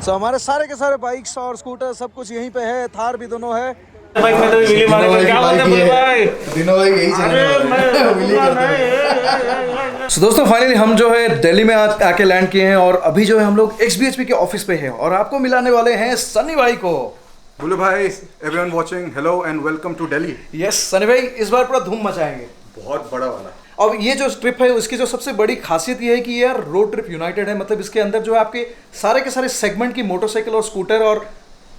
सो हमारे सारे के सारे बाइक्स और स्कूटर सब कुछ यहीं पे है, थार भी दोनों है। बाइक में तो विली मारेगा, क्या बात है बोल भाई? दिनों भाई यही So, दोस्तों फाइनली हम जो है दिल्ली में आज आके लैंड किए हैं और अभी जो है हम लोग XBHP के ऑफिस पे हैं और आपको मिलाने वाले हैं सनी भाई को। बुल्लू भाई, everyone watching, hello and welcome to Delhi. Yes Sunny भाई, इस बार पूरा धूम मचाएंगे, बहुत बड़ा वाला। और ये जो ट्रिप है उसकी जो सबसे बड़ी खासियत ये है कि यार रोड ट्रिप यूनाइटेड है, मतलब इसके अंदर जो है आपके सारे के सारे सेगमेंट की मोटरसाइकिल और स्कूटर और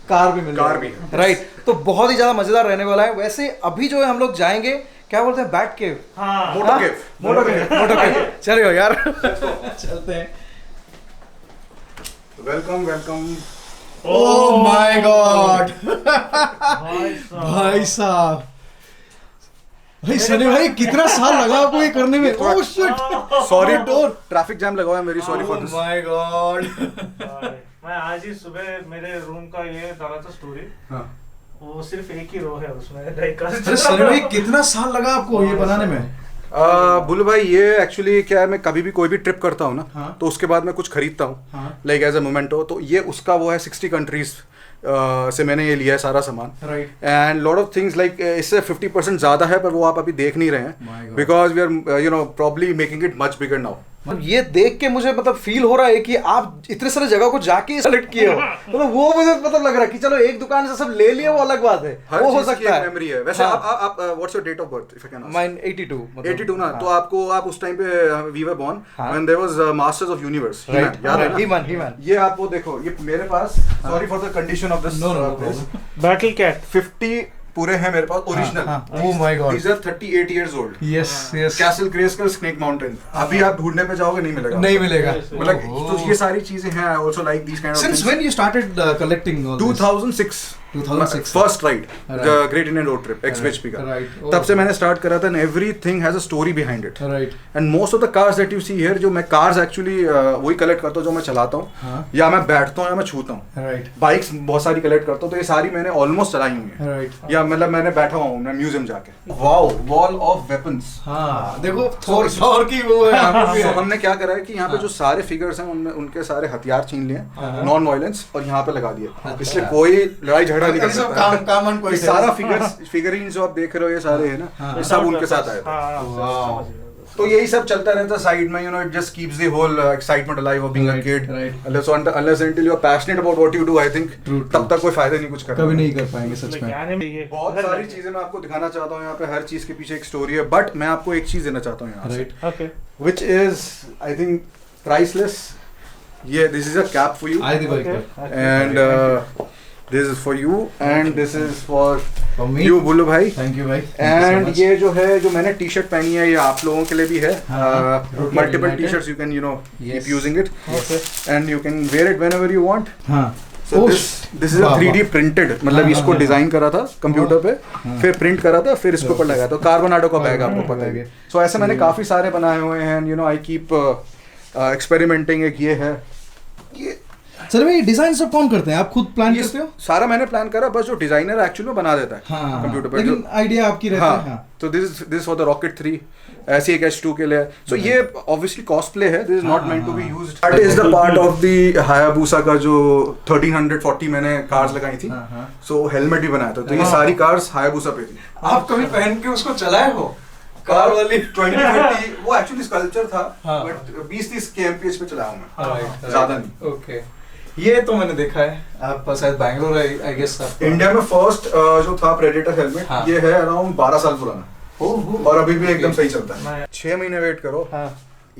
कार भी मिल कार भी राइट। तो बहुत ही ज्यादा मजेदार रहने वाला है। वैसे अभी जो है हम लोग जाएंगे, क्या बोलते हैं, बैट केव, मोटर केव चलो यार चलते हैं। Welcome welcome. Oh my God भाई साहब, भाई सनी भाई कितना साल लगा आपको ये करने में? Oh shit, sorry, traffic jam लगा हुआ है, मेरी sorry for this. My God. मैं आज ही सुबह मेरे रूम का ये डाला था स्टोरी। वो सिर्फ एक ही रो है उसमें डाइकास्ट। अरे सनी भाई कितना साल लगा आपको ये बनाने में? बुल्लू भाई, ये एक्चुअली क्या है, मैं कभी भी कोई भी ट्रिप करता हूँ ना, हाँ। तो उसके बाद मैं कुछ खरीदता हूँ, लाइक एज अ मोमेंटो। तो ये उसका वो है 60 कंट्रीज से मैंने ये लिया है सारा सामान, right. And lot of things like इससे 50% ज़्यादा है, पर वो आप अभी देख नहीं रहे हैं because we are probably making it much bigger now. ये देख के मुझे मतलब फील हो रहा है कि आप इतने सारे जगह को जाके सेलेक्ट किए हो, मतलब वो मुझे मतलब लग रहा है कि चलो एक दुकान से सब ले लिए, वो अलग बात है, वो हो सकता है। मेमोरी है वैसे। आप what's your date of birth if I can ask? Mine 82 मतलब 82 ना, हाँ। तो आप उस टाइम पे we were born when there was masters of universe, right याद है ना? ही मैन ये आप वो देखो, ये मेरे पास, sorry for the condition of this, Battle Cat 50 पूरे हैं मेरे पास original. Oh my God. These are 38 years old. Yes yes, Castle Grayskull Snake Mountain. अभी आप ढूंढने पे जाओगे नहीं मिलेगा, नहीं मिलेगा। मतलब तो ये सारी चीजें हैं। I also like these kind of Since when you started collecting all this? 2006 first ride the great Indian road trip XBHP का, Right. तब से मैंने स्टार्ट करा था। And everything has a story behind it, right. And most of the cars that you see here, जो मैं cars actually वही collect करता हूँ जो मैं चलाता हूँ, या मैं बैठता हूँ या मैं छूता हूँ। राइट बाइक्स बहुत सारी कलेक्ट करता हूँ, तो ये सारी मैंने ऑलमोस्ट चलाई हुई है, राइट। या मतलब मैंने बैठा हुआ हूँ मैं म्यूजियम जाके। Wow, wall of weapons. हाँ देखो, थोर की वो है। तो हमने क्या करा है कि यहाँ पे जो सारे फिगर्स हैं उनमें उनके सारे हथियार छीन लिए, नॉन वायलेंस, और यहाँ पे लगा दिए, इसलिए कोई लड़ाई झगड़ा नहीं कर सकता। कॉमन कोई ये सारा फिगरिंग जो आप देख रहे हो, ये सारे है ना, ये सब उनके साथ आए थे। तो यही सब चलता रहता है साइड में, it just keeps the whole excitement alive of being a kid. Unless until you are passionate about what you do, I think तब तक कोई फायदा नहीं कुछ करना। कभी नहीं कर पाएंगे सच में। बहुत सारी चीजें मैं आपको दिखाना चाहता हूँ यहाँ पे, हर चीज के पीछे एक स्टोरी है, बट मैं आपको एक चीज देना चाहता हूँ यहाँ से, okay, which is I think priceless. ये this is a cap for you, I दी bike and this is for you and this is for me. you बुल्लू भाई। थैंक यू भाई। एंड ये जो है, जो मैंने टी शर्ट पहनी है, ये आप लोगों के लिए भी है। Multiple T shirts you can keep using it, and you can wear it whenever you want. हाँ। So this is a 3D printed, मतलब इसको डिजाइन करा था कंप्यूटर पे, फिर प्रिंट करा था, फिर इसके ऊपर लगाया। तो कार्बोनाडो का बैग आपको पता है। सो ऐसे मैंने काफी सारे बनाए हुए हैं, आई कीप एक्सपेरिमेंटिंग। एक ये है, ये सर भाई डिजाइन सब कौन करते हैं? आप खुद प्लान करते हो? सारा मैंने प्लान करा, बस जो डिजाइनर एक्चुअली में बना देता है कंप्यूटर पे, लेकिन आइडिया आपकी रहती है। हाँ। तो दिस फॉर द रॉकेट 3, ऐसे एक H2 के लिए। सो ये ऑब्वियसली कॉस्टप्ले है, this is not meant to be used. That is the part of the Hayabusa का जो 1340 मैंने कार्स लगाई थी, सो हेलमेट भी बनाया था। तो ये सारी कार्स हायाबुसा पे थी। आप कभी पहन के उसको चलाए हो? कार वाली 2030 वो एक्चुअली स्कल्पचर था, बट 20-30 kmph पे चलाया हूं मैं, ज्यादा नहीं। ओके, ये तो मैंने देखा है, आप शायद बैंगलोर है आई गेस। इंडिया में फर्स्ट जो था प्रेडेटर हेलमेट, ये है अराउंड 12 साल पुराना, और अभी भी एकदम सही चलता है। 6 महीने वेट करो।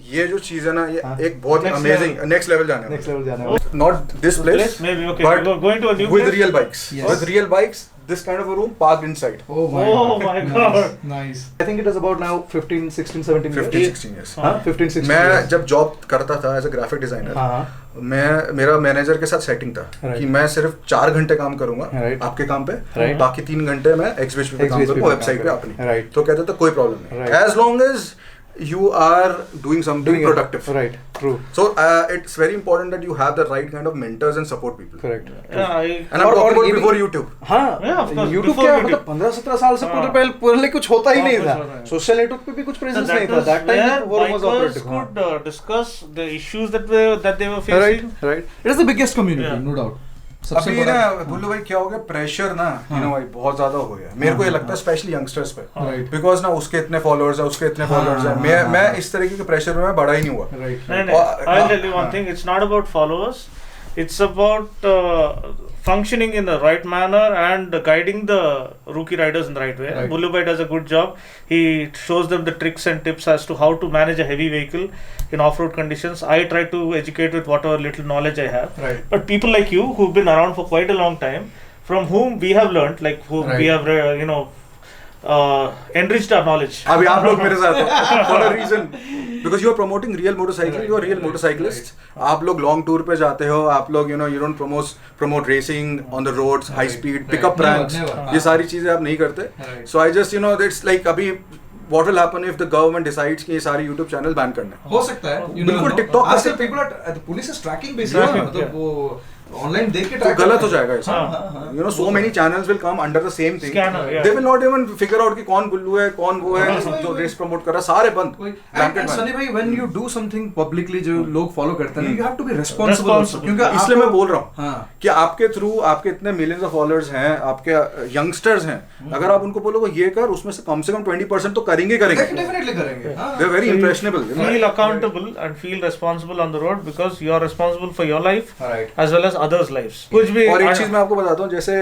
ये जो चीज है ना, ये एक बहुत अमेजिंग नेक्स्ट लेवल जाने वाला है। Not this place, but with real bikes, with real bikes, this kind of a room parked inside. Oh my god, nice. I think it is about now 15, 16, 17 years. 15-16 years. हाँ 15-16 मैं years. जब job करता था as a graphic designer, मेरा manager के साथ setting था कि मैं सिर्फ 4 घंटे काम करूंगा आपके काम पे, बाकी 3 घंटे मैं XBHP पे काम करूंगा, वेबसाइट पे अपनी। तो कहते थे कोई प्रॉब्लम नहीं, as long as you are doing something productive. Right, true. So it's very important that you have the right kind of mentors and support people. Correct. And I'm talking about before YouTube. हाँ, Yeah, of course, YouTube before क्या YouTube. मतलब 15-17 साल से पहले कुछ होता ही नहीं था. सोशल नेटवर्क पे भी कुछ प्रेजेंस नहीं था. That time forum was bikers operative. could discuss the issues that they were facing. Right, right. It is the biggest community, no doubt. सबसे अभी बड़ा ना भुल्लू भाई क्या हो गया, प्रेशर ना भाई बहुत ज्यादा हो गया. मेरे को ये लगता है स्पेशली यंगस्टर्स पे, बिकॉज ना उसके इतने फॉलोअर्स है, उसके इतने फॉलोअर्स है. मैं इस तरीके के प्रेशर में बड़ा ही नहीं हुआ. right. I'll tell you one thing. It's not about followers. It's about functioning in the right manner and guiding the rookie riders in the right way. Right. Bullu Bhai does a good job. He shows them the tricks and tips as to how to manage a heavy vehicle in off-road conditions. I try to educate with whatever little knowledge I have. Right. But people like you who've been around for quite a long time, from whom we have learned, like whom Right. we have, enriched our knowledge. अभी आप लोग मेरे साथ हो for a reason, because you are promoting real motorcycling, you are real motorcyclists. आप लोग long tour पे जाते हो, आप लोग you don't promote racing on the roads, high speed, pick up pranks. ये सारी चीजें आप नहीं करते. So I just it's like अभी what will happen if the government decides कि ये सारे YouTube channel ban करने हैं? हो सकता है. बिल्कुल TikTok आज से people are the police is tracking basically. मतलब वो ऑनलाइन देख के तो ट्रैक गलत हो जाएगा ऐसा. So many channels will come under the same thing. Scanner, yeah. They will not even figure out कि कौन गुल्लू है, कौन वो है जो रेस प्रमोट कर रहा है, सारे बंद. And सनी भाई when you do something publicly जो लोग फॉलो करते हैं, you have to be responsible also. क्योंकि इसलिए मैं बोल रहा हूँ हाँ. कि आपके थ्रू आपके इतने मिलियंस ऑफ फॉलोअर्स हैं, आपके यंगस्टर्स हैं, अगर आप उनको बोलोगे ये कर, उसमें से कम 20% तो करेंगे. Definitely करेंगे. They're very impressionable. Feel accountable and feel responsible on the road because you are responsible for your life Right. as well as others' lives. कुछ भी और एक चीज मैं आपको बताता हूँ, जैसे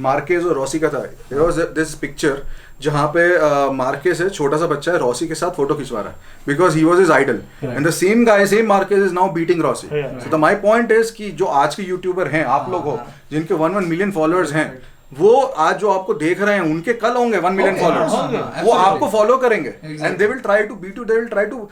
मार्केज और रॉसी का था. There was this picture जहाँ पे मार्केज है, छोटा सा बच्चा है, रॉसी के साथ फोटो खिंचवा रहा है because he was his idol. And the same guy, same Marquez is now beating Rossi. So my point is कि जो आज के यूट्यूबर हैं, आप लोग हो जिनके 1 मिलियन फॉलोअर्स हैं, वो आज जो आपको देख रहे हैं उनके कल होंगे 1 मिलियन फॉलोअर्स. वो आपको फॉलो करेंगे and they will try to beat you, they will try to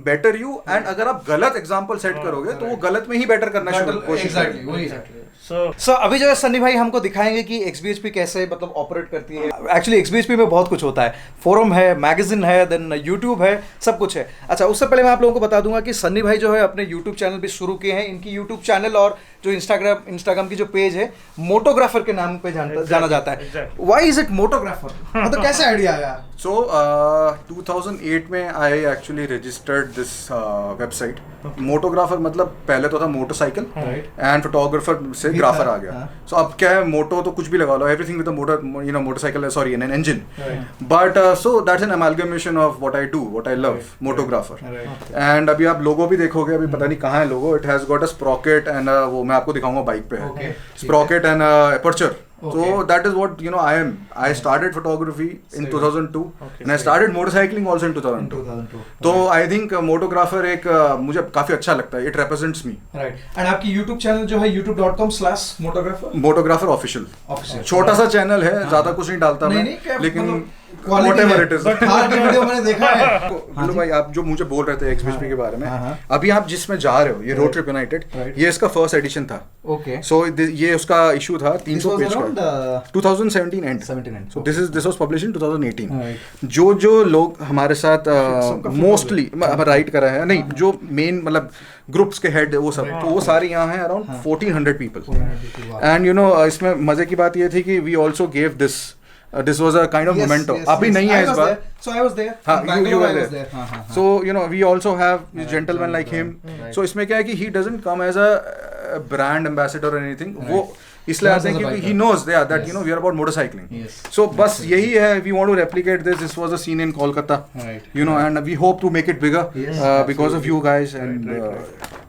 better you. And अगर आप गलत एग्जांपल सेट करोगे तो वो गलत में ही बेटर करना शुरू कोशिश करेंगे. So अभी जो है सन्नी भाई हमको दिखाएंगे कि XBHP कैसे मतलब ऑपरेट करती है. एक्चुअली XBHP में बहुत कुछ होता है. फोरम है, मैगजीन है, देन यूट्यूब है, सब कुछ है. अच्छा, उससे पहले मैं आप लोगों को बता दूंगा कि सन्नी भाई जो है अपने यूट्यूब चैनल भी शुरू किए हैं. इनकी यूट्यूब चैनल और जो इंस्टाग्राम की जो पेज है, मोटोग्राफर के नाम पे जाना जाता है. Why is it Motographer? मतलब कैसे आइडिया आया? So 2008 में I actually registered this website. मोटोग्राफर मतलब पहले तो था मोटरसाइकिल एंड फोटोग्राफर से ग्राफर आ गया. सो अब क्या है, मोटो तो कुछ भी लगा लो, everything with motor, motorcycle, sorry an engine. But so that's an amalgamation of what I do, what I love, Motographer. And अभी आप लोगो भी देखोगे, अभी पता नहीं कहाँ है logo. It has got a sprocket and वो मैं आपको दिखाऊंगा बाइक पे है, sprocket and aperture. So that is what I am. I started photography in 2002 and I started motorcycling also in 2002. तो I think photographer एक मुझे काफी अच्छा लगता है. It represents me. Right. And आपकी YouTube चैनल जो है youtube.com/photographer. Photographer official. छोटा सा चैनल है, ज्यादा कुछ नहीं डालता मैं, लेकिन whatever it is. वीडियो मैंने देखा है. बोलो भाई, आप जो मुझे बोल रहे थे XBHP के बारे में, अभी आप जिसमें जा रहे हो, ये रोड ट्रिप यूनाइटेड, ये इसका फर्स्ट एडिशन था. ओके. सो ये उसका इशू था 300 पेज का. 2017 and. So this was published in 2018. जो लोग हमारे साथ मोस्टली राइट कर रहे हैं, नहीं जो मेन मतलब ग्रुप्स के हेड वो सब, तो वो सारे यहाँ हैं अराउंड 1400 पीपल. एंड इसमें मजे की बात ये थी कि we also gave this was a kind of memento. अभी नहीं है इस बार. So I was there. You were there. So we also have gentlemen like him. So इसमें क्या है कि he doesn't come as a brand ambassador or anything. वो इसलिए आते हैं क्योंकि he knows that we are about motorcycling. So बस यही है, we want to replicate this. This was a scene in Kolkata. And we hope to make it bigger because of you guys, and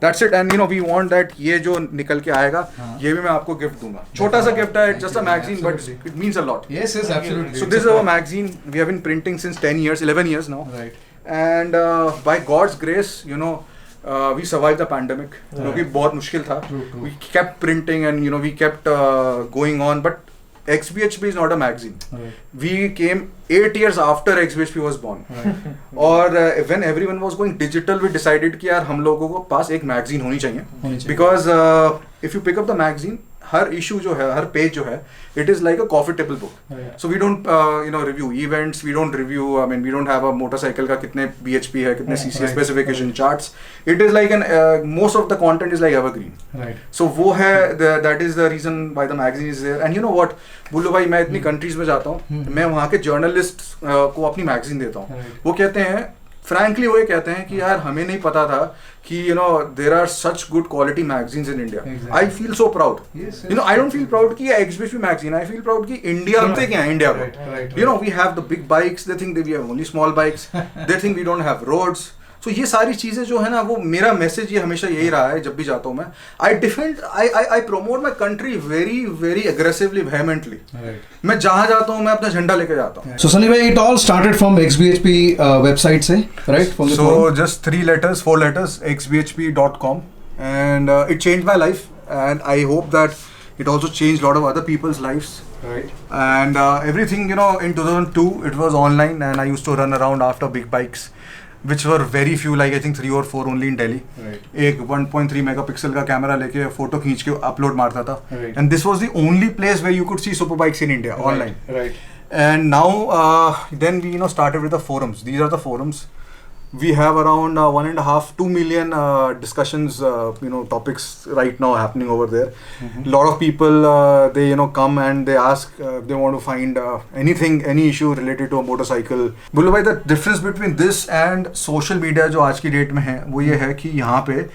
that's it. And we want that ये जो निकल के आएगा, ये भी मैं आपको गिफ्ट दूंगा. छोटा सा गिफ्ट है, just a magazine, but it means a lot. Yes, absolutely. So this is our magazine. We have been printing since 11 years now. Right. And by God's grace, we survived the pandemic. क्योंकि बहुत मुश्किल था. We kept printing and we kept going on. But XBHP is not a magazine. We came 8 years after XBHP was born. और when everyone was going digital, we decided कि यार हम लोगों को पास एक magazine होनी चाहिए. Because if you pick up the magazine, her issue जो है, हर पेज जो है, it is like a coffee table book. So we don't review events, we don't review, we don't have a motorcycle का कितने BHP है, कितने CC specification charts. It is like most of the content is like evergreen. Right. So वो है, that is the reason why the magazine is there. And you know what, बुल्लू भाई, मैं इतनी countries में जाता हूँ, मैं वहाँ के जर्नलिस्ट को अपनी मैगजीन देता हूँ, वो कहते हैं frankly, वो ये कहते हैं कि यार हमें नहीं पता था कि there are such good quality magazines in India. Exactly. I feel so proud. Yes, I don't feel proud कि XBHP magazine. I feel proud कि India में क्या है, India में. Right. We have the big bikes. They think that we have only small bikes. They think we don't have roads. So ये सारी चीजें जो है ना, वो मेरा मैसेज ये हमेशा यही रहा है जब भी जाता हूँ मैं. I promote my country very very aggressively, vehemently. Right. मैं जहाँ जाता हूँ मैं अपना झंडा लेके जाता हूँ. So Sunny bhai, it all started from XBHP website से, right? From the So forum? just 4 letters, xbhp.com, and it changed my life, and I hope that it also changed a lot of other people's lives. Right. And everything, in 2002 it was online, and I used to run around after big bikes, which were very few, like I think 3 or 4 only in Delhi. Right. एक 1.3 megapixel का camera लेके photo खींच के upload मारता था. Right. And this was the only place where you could see super bikes in India online. Right. And now then we started with the forums. These are the forums. We have around 1.5-2 million discussions, topics right now happening over there. A lot of people they come and they ask, they want to find anything, any issue related to a motorcycle. Bullu bhai, the difference between this and social media जो आज की date में है, वो ये है कि यहाँ पे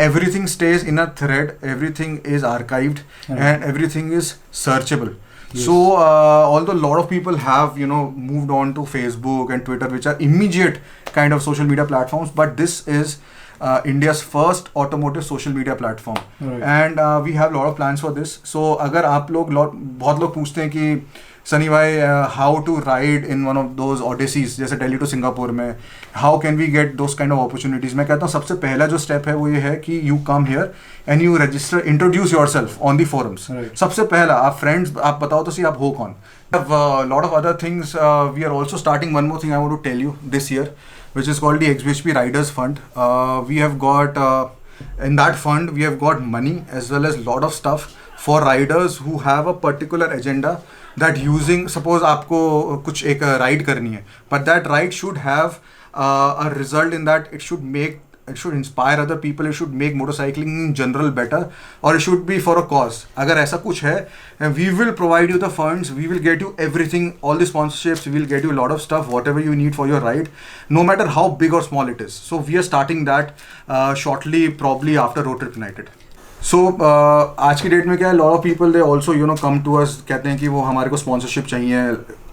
everything stays in a thread, everything is archived, and everything is searchable. Yes. So although a lot of people have moved on to Facebook and Twitter, which are immediate kind of social media platforms, but this is India's first automotive social media platform. Right. And we have a lot of plans for this. So अगर आप लोग बहुत लोग पूछते हैं कि सनी भाई, how to ride in one of those odysseys जैसे दिल्ली to सिंगापुर में, how can we get those kind of opportunities, मैं कहता हूँ सबसे पहला जो स्टेप है वो ये है कि you come here and you register, introduce yourself on the forums. Right. सबसे पहला आप friends, आप बताओ तो सही आप हो कौन. We have a lot of other things. We are also starting one more thing I want to tell you this year, which is called the XBHP Riders Fund. We have got in that fund we have got money as well as lot of stuff for riders who have a particular agenda, that using, suppose आपको कुछ एक ride करनी है, but that ride should have a result in that it should inspire other people, it should make motorcycling in general better, or it should be for a cause. अगर ऐसा कुछ है, we will provide you the funds, we will get you everything, all the sponsorships, we will get you a lot of stuff, whatever you need for your ride, no matter how big or small it is. So we are starting that shortly, probably after Road Trip United. So आज की date में क्या है, lot of people they also come to us, कहते हैं कि वो हमारे को sponsorship चाहिए,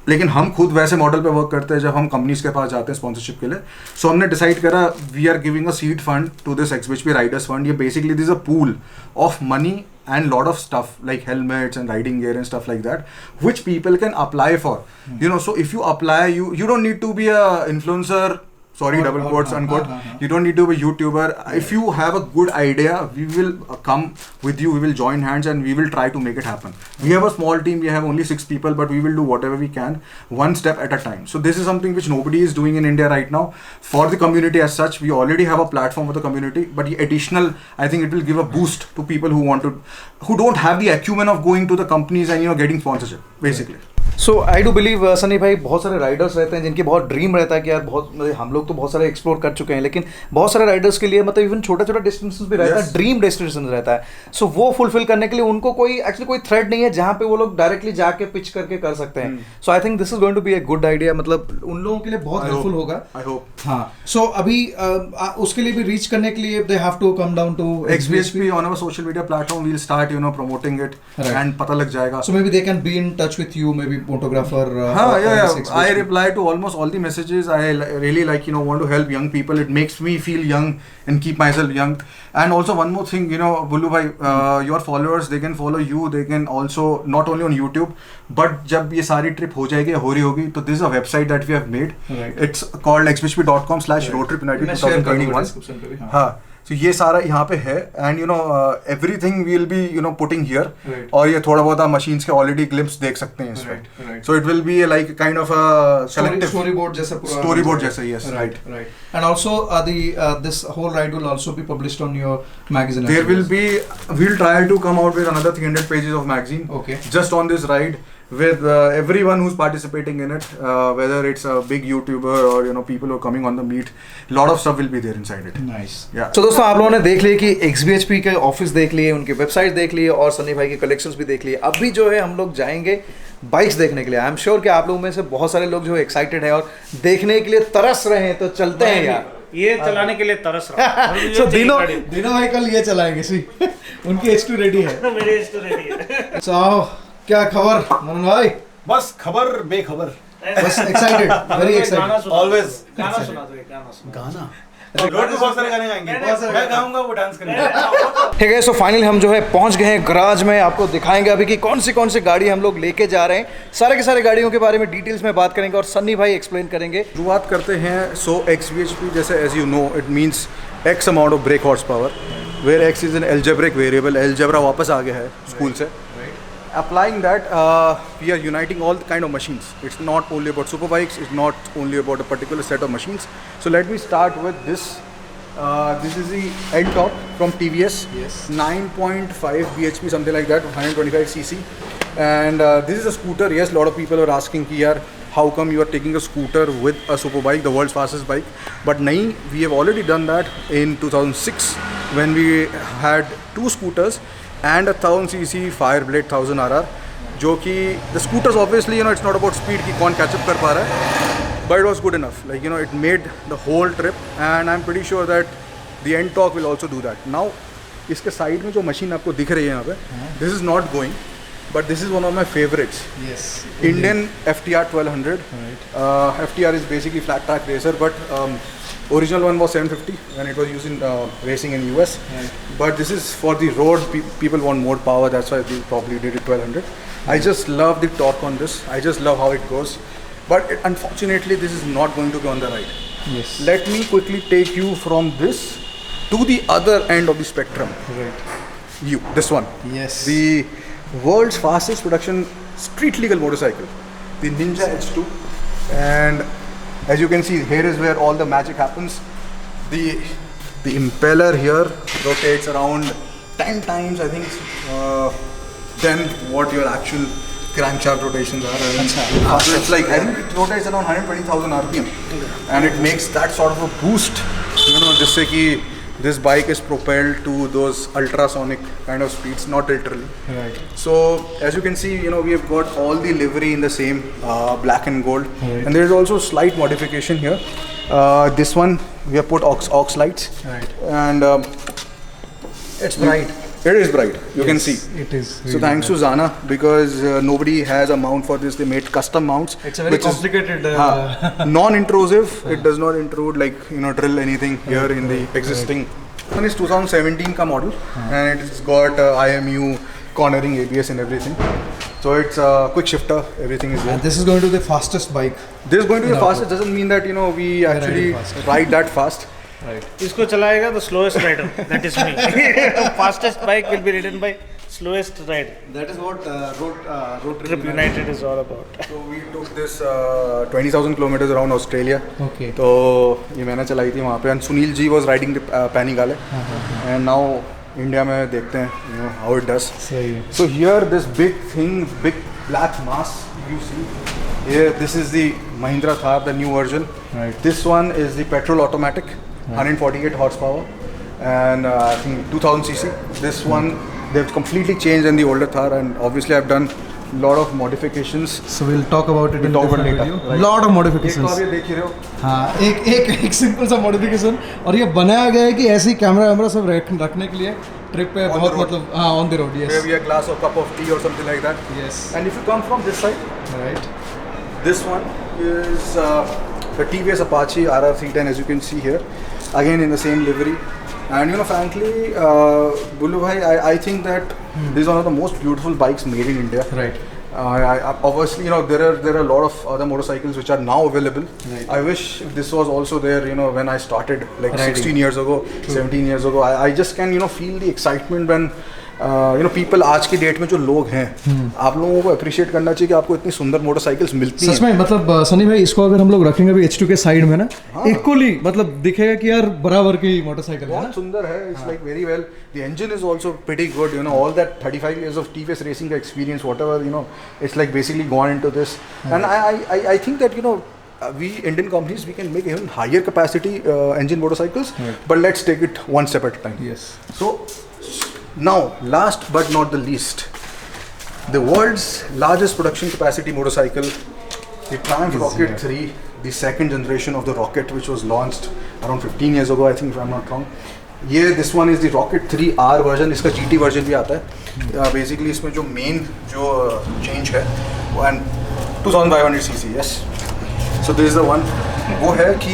लेकिन हम खुद वैसे मॉडल पे वर्क करते हैं जब हम कंपनीज के पास जाते हैं स्पॉन्सरशिप के लिए. सो हमने डिसाइड करा, we are giving a seed fund to this XBHP riders fund. ये basically this a pool of money and lot of stuff like helmets and riding gear and stuff like that, which people can apply for. So if you apply, you don't need to be a influencer, sorry, double quotes unquote. You don't need to be a YouTuber. If you have a good idea, we will come with you, we will join hands and we will try to make it happen. We have a small team, we have only 6 people, but we will do whatever we can, one step at a time. So this is something which nobody is doing in India right now for the community as such. We already have a platform for the community, but the additional, I think it will give a boost to people who don't have the acumen of going to the companies and getting sponsorship, basically. So I do believe Sunny भाई, बहुत सारे Riders रहते हैं जिनकी बहुत dream रहता है कि यार हम लोग तो बहुत सारे एक्सप्लोर कर चुके हैं, लेकिन बहुत सारे राइडर्स के लिए मतलब इवन छोटा छोटा डेस्टिनेशन भी रहता है, ड्रीम डेस्टिनेशन रहता है. सो वो फुलफिल करने के लिए उनको कोई थ्रेड नहीं है जहाँ पे वो लोग डायरेक्टली जाके पिच करके कर सकते हैं. So I think this is going to be a good idea, मतलब उन लोगों के लिए बहुत हेल्पफुल होगा. I hope. हाँ, सो अभी उसके लिए भी रीच करने के लिए they have to come down to XBHP on our social media platform. We'll start promoting it, and पता लग जाएगा. So maybe they can be in touch with you, maybe photographer. Yeah. I reply to almost all the messages. I really want to help young people. It makes me feel young and keep myself young. And also one more thing, Bullu bhai, your followers, they can follow you. They can also not only on YouTube, but जब ये सारी trip हो जाएगी, हो रही होगी, तो this is a website that we have made. Right. It's called xbhp.com/roadtripunited 2021. हाँ. So ये सारा यहाँ पे है, and everything we'll be putting here. Right. और ये थोड़ा बहुत आप machines के already glimpse देख सकते हैं इसमें. Right. So it will be like kind of a collective storyboard जैसा storyboard जैसा, yes. Right. And also this whole ride will also be published on your magazine. There will be, we'll try to come out with another 300 pages of magazine. Okay. Just on this ride with everyone who's participating in it, whether it's a big YouTuber or you know people who are coming on the meet, lot of stuff will be there inside it. Nice. Yeah. So दोस्तों आप लोगों ने देख लिया कि XBHP के office देख लिए, उनकी वेबसाइट देख लिए और सन्नी भाई के कलेक्शंस भी देख लिए. अभी जो है हम लोग जाएंगे बाइक्स देखने के लिए. आई एम श्योर कि आप लोगों में से बहुत सारे लोग जो एक्साइटेड है और देखने के लिए तरस रहे हैं. तो चलते हैं यार. ये चलाने के लिए तरस रहा हूं. So दिनों भाई कल ये चलाएंगे सी उनकी H2 रेडी है. मेरे H2 रेडी है. So क्या खबर मनन भाई? बस खबर बेखबर. बस एक्साइटेड, वेरी एक्साइटेड. ऑलवेज गाना सुना दो, एक गाना सुना. गाना रोड पे बहुत सारे गाने गाएंगे. मैं गाऊंगा, वो डांस करेंगे. ठीक है. सो फाइनली हम जो है पहुंच गए हैं गराज में. आपको दिखाएंगे अभी कि कौन सी गाड़ी हम लोग लेके जा रहे हैं. सारे के सारे गाड़ियों के बारे में डिटेल्स में बात करेंगे और सन्नी भाई एक्सप्लेन करेंगे. शुरुआत करते हैं. सो XBHP जैसे as you know it means X amount of brake horse power, where X is an algebraic variable. Algebra वापस आ गया है स्कूल से. Applying that, we are uniting all the kind of machines. It's not only about superbikes, it's not only about a particular set of machines. So let me start with this. This is the N-Top from TVS. Yes. 9.5 bhp, something like that, 125 cc. And this is a scooter. Yes, a lot of people are asking ki yaar, how come you are taking a scooter with a superbike, the world's fastest bike? But nahi, we have already done that in 2006 when we had 2 scooters and a 1000cc Fireblade 1000 RR, जो कि the scooters obviously you know it's not about speed कि कौन catch up कर पा रहा है, but it was good enough. Like you know it made the whole trip and I'm pretty sure that the N-Torq will also do that. Now इसके side में जो machine आपको दिख रही है यहाँ पे, this is not going, but this is one of my favorites. Yes. Indian FTR 1200. Right. FTR is basically flat track racer, but original one was 750 when it was used in racing in US. Right. But this is for the road. People want more power, that's why they probably did it 1200. I just love the torque on this. I just love how it goes. But unfortunately, this is not going to be on the ride. Yes. Let me quickly take you from this to the other end of the spectrum. Right. This one. Yes. The world's fastest production street legal motorcycle, the Ninja H2. And as you can see, here is where all the magic happens. The impeller here rotates around 10 times, I think, than what your actual crankshaft rotations are. So it's like, I think it rotates around 120,000 RPM. And it makes that sort of a boost, you know, जिससे कि this bike is propelled to those ultrasonic kind of speeds, not literally. Right. So as you can see, you know, we have got all the livery in the same black and gold. Right. And there is also slight modification here. This one we have put aux lights. Right. And It's bright. It is bright, you can see. It is. So thanks to Zana, because nobody has a mount for this. They made custom mounts. It's a very which is, complicated. non-intrusive. It does not intrude, like you know, drill anything here in the existing. One is 2017 ka model, and it's got IMU, cornering, ABS, and everything. So it's a quick shifter. Everything is there. And this is going to be the fastest bike. This is going to be in the our fastest. Doesn't mean that you know we actually fast. ride that fast. Right. इसको चलाएगा the slowest rider. That is me. Fastest bike will be ridden by slowest rider. That is what road Trip United is all about. So we took this 20,000 kilometers around Australia. Okay. तो ये मैंने चलाई थी वहाँ पे. And Sunil ji was riding the Panigale. And now India में देखते हैं you know how it does. सही है. So here this big thing, big black mass you see. Here this is the Mahindra Thar, the new version. Right. This one is the petrol automatic, 148 horsepower, and I think 2000 cc. This one they've completely changed than the older Thar, and obviously I've done a lot of modifications. So we'll talk about it We'll in talk about different later. video. Right. Lot of एक तो modifications. आप ये देख ही रहे हो. हाँ, एक simple सा मॉडिफिकेशन और ये बनाया गया है कि ऐसे ही कैमरा वैमरा सब रखने के लिए ट्रिप पे On बहुत the road. मतलब हाँ on the road. Yes. Maybe a glass or cup of tea or something like that. Yes. And if you come from this side, Right. this one is the TVS Apache RR310, as you can see here, again in the same livery. And you know, frankly, Bullu bhai, I think that this is one of the most beautiful bikes made in India. Right. Obviously, you know, there are a lot of other motorcycles which are now available. Right. I wish this was also there, you know, when I started like Riding. 16 years ago, 17 years ago. I just can, you know, feel the excitement when you know people आज की date में जो लोग हैं, आप लोगों को appreciate करना चाहिए कि आपको इतनी सुंदर मोटरसाइकिल्स मिलती हैं। सच में मतलब सनी भाई इसको अगर हम लोग रखेंगे अभी H2 के साइड में ना, इक्वली मतलब दिखेगा कि यार बराबर की मोटरसाइकिल है ना। बहुत सुंदर है, it's like very well, the engine is also pretty good, you know all that 35 years of TVS racing का experience whatever, you know it's like basically gone into this, and I think that you know we Indian companies, we can make even higher capacity engine motorcycles, but let's take it one step at a time. Yes. So now, last but not the least, the world's largest production capacity motorcycle, the Triumph Rocket 3, the second generation of the Rocket, which was launched around 15 years ago, I think, if I'm not wrong. This one is the Rocket 3R version, इसका GT version भी आता है। Basically इसमें जो main जो change है, and 2500cc, yes. So this is the one, वो है कि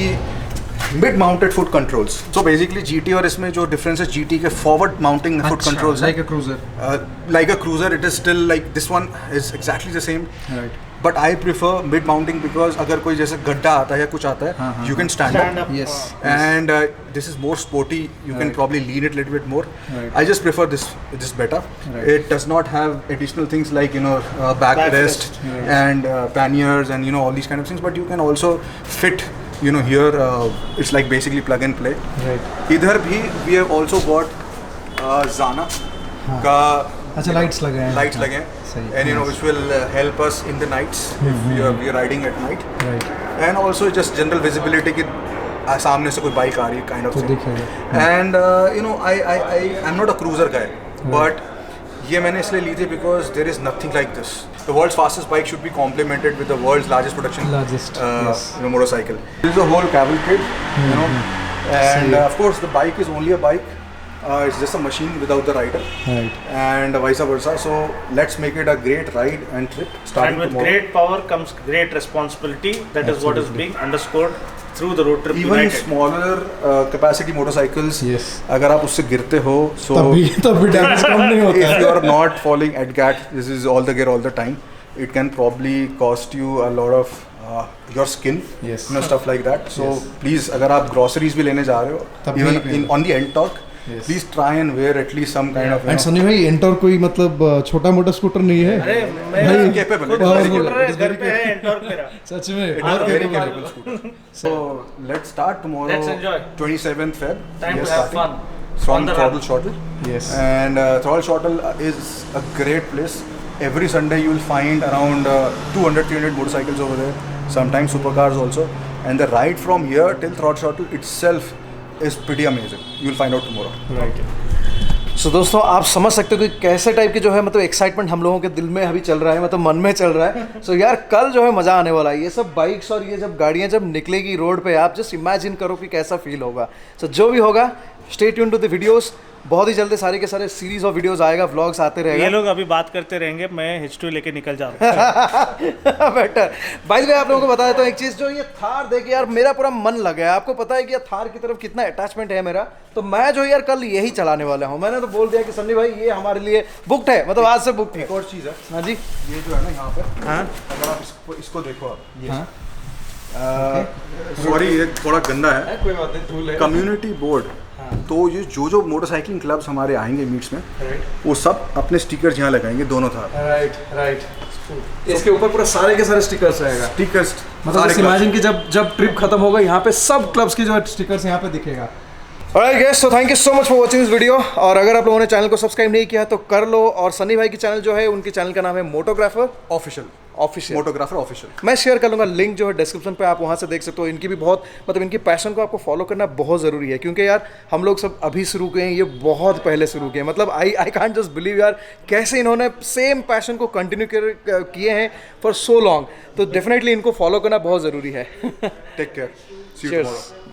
mid mounted foot controls. So basically GT और इसमें जो difference है, GT के forward mounting foot controls like a cruiser. Like a cruiser, it is still like this one is exactly the same. Right. But I prefer mid mounting because अगर कोई जैसे गड्ढा आता है या कुछ आता है, you can stand up. Yes. And this is more sporty. You can probably lean it a little bit more. Right. I just prefer this better. Right. It does not have additional things like backrest and panniers and all these kind of things. But you can also fit here. It's like basically plug and play. Right. इधर भी we have also got Zana का अच्छा lights लगे हैं, lights लगे हैं, and which will help us in the nights if we are riding at night. Right. And also just general visibility कि सामने से कोई बाइक आ रही है kind of तो thing. दिखेगा। And I'm not a cruiser guy, but ये मैंने इसलिए ली थी because there is nothing like this. The world's fastest bike should be complemented with the world's largest production Yes. motorcycle. This is a whole cavalcade, and of course the bike is only a bike. It's just a machine without the rider, Right. and vice versa. So let's make it a great ride and trip starting And with tomorrow. great power comes great responsibility. That is what is being underscored through the Road Trip Even United. smaller capacity motorcycles, Yes. अगर आप उससे गिरते हो, so तब भी damage कम नहीं होता if है। you are not falling at GAT, this is all the gear all the time, it can probably cost you a lot of your skin, Yes. stuff like that. So Yes. please, अगर आप groceries भी लेने जा रहे हो, तब even भी on the end talk, Yes. please try and wear at least some kind of and Sunny भाई एंटोर कोई मतलब छोटा मोटा स्कूटर नहीं है। अरे very मैं capable, खुद it is very scooter capable. है, घर पे है एंटॉर्क मेरा। सच में It is very capable scooter. So let's start tomorrow. Let's enjoy. 27th Feb. Time we are to have starting fun. from On the Throttle run. Shuttle. Yes. And Throttle Shuttle is a great place. Every Sunday you will find around 200-300 motorcycles over there. Sometimes supercars also. And the ride from here till Throttle Shuttle itself is pretty amazing. You will find out tomorrow. Right. So दोस्तों आप समझ सकते हो कि कैसे type की जो है मतलब एक्साइटमेंट हम लोगों के दिल में अभी चल रहा है, मतलब मन में चल रहा है। सो यार कल जो है मज़ा आने वाला है। ये सब बाइक्स और ये जब गाड़ियाँ जब निकलेगी रोड पे, आप जस्ट इमेजिन करो कि कैसा फील होगा। सो जो भी होगा stay tune to the videos. बहुत ही जल्दी सारे के सारे सीरीज ऑफ वीडियोस आएगा, व्लॉग्स आते रहेगा। ये लोग अभी बात करते रहेंगे, मैं H2 लेके निकल जा रहा हूँ। बेटर। बाय द वे आप लोगों को बता देता हूँ एक चीज़, जो ये थार देख यार मेरा पूरा मन लग गया। आपको पता है कि यार थार की तरफ कितना अटैचमेंट है मेरा, तो मैं जो यार कल यही चलाने वाला हूँ। मैंने तो बोल दिया कि सन्नी भाई ये हमारे लिए बुकड है, मतलब आज से बुकड है। एक और चीज़ है, हाँ जी। ये जो है ना यहाँ पे, हाँ अगर आप इसको देखो आप, ये हाँ। सॉरी ये थोड़ा गंदा है। कोई बात नहीं, धूल है। कम्युनिटी बोर्ड, तो ये जो मोटरसाइकिलिंग क्लब्स हमारे आएंगे मीट्स में, वो सब अपने स्टिकर्स यहाँ लगाएंगे दोनों थार। Right right. इसके ऊपर पूरा सारे के सारे स्टिकर्स रहेगा। स्टिकर्स मतलब इमेजिन कि जब ट्रिप खत्म होगा यहाँ पे सब क्लब्स के जो स्टिकर्स यहाँ पे दिखेगा। Alright guys, so thank you so much for watching this video. और अगर आप लोगों ने चैनल को सब्सक्राइब नहीं किया तो कर लो। और सनी भाई की चैनल जो है, उनके चैनल का नाम है मोटोग्राफर ऑफिशियल, ऑफिशियल, मोटोग्राफर ऑफिशियल। मैं शेयर कर लूँगा लिंक जो है डिस्क्रिप्शन पे, आप वहाँ से देख सकते हो। इनकी भी बहुत मतलब इनकी पैशन को आपको फॉलो करना बहुत ज़रूरी है, क्योंकि यार हम लोग सब अभी शुरू किए हैं, ये बहुत पहले शुरू किए हैं। मतलब आई कांट जस्ट बिलीव यार कैसे इन्होंने सेम पैशन को कंटिन्यू किए हैं फॉर सो लॉन्ग। तो डेफिनेटली इनको फॉलो करना बहुत ज़रूरी है। Take care, see you Cheers. Tomorrow.